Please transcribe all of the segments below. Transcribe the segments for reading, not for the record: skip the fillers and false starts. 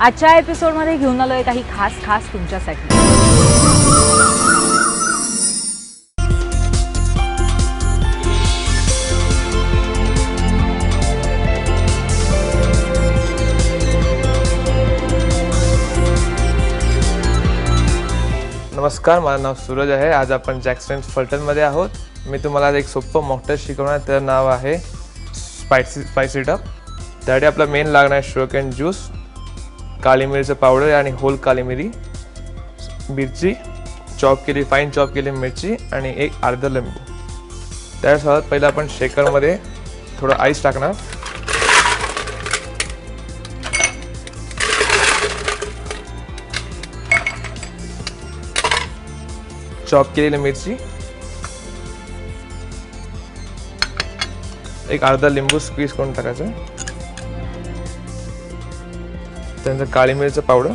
आजच्या एपिसोडमध्ये घेऊन आलोय काही खास तुमच्यासाठी। नमस्कार, माझं नाव सूरज आहे। आज आपण जॅक्सन फलटणमध्ये आहोत। मी तुम्हाला आज एक सोपं मॉकटेल शिकवणार। त्याचं नाव आहे स्पायसी डक। त्यासाठी आपला मेन लागणार आहे शुगरकेन ज्यूस, काली मिरीचं पावडर आणि होल काली मिरची चॉप केली, फाईन चॉप केली मिरची आणि एक अर्धा लिंबू। त्यासोबत पहिला आपण शेकरमध्ये थोडं आईस टाकणार। चॉप केलेली मिरची, एक अर्धा लिंबू स्क्वीज करून टाकायचं। त्यानंतर काळी मिरचं पावडर,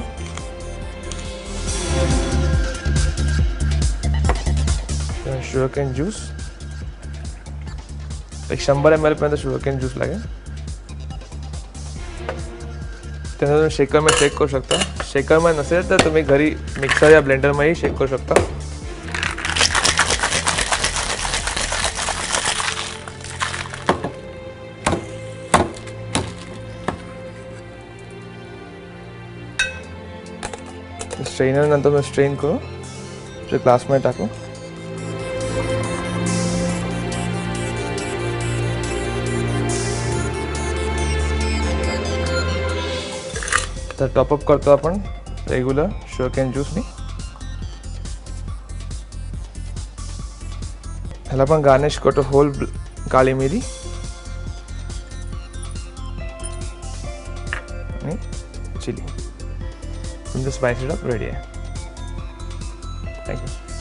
शुगरकेन ज्यूस, एक 100 ml पर्यंत शुगरकेन ज्यूस लागेल। त्यानंतर तुम्ही शेकरमध्ये शेक करू शकता। शेकरमध्ये नसेल तर तुम्ही घरी मिक्सर या ब्लेंडरमध्ये शेक करू शकता। स्ट्रेनर नंतर मी स्ट्रेन करू, ग्लासमध्ये टाकू। तर टॉपअप करतो आपण रेग्युलर शुगरकेन ज्यूसनी। ह्याला पण गार्निश करतो होल काळी मिरी आणि चिली। तुमचं स्पायसी डक रेडी आहे। थँक्यू।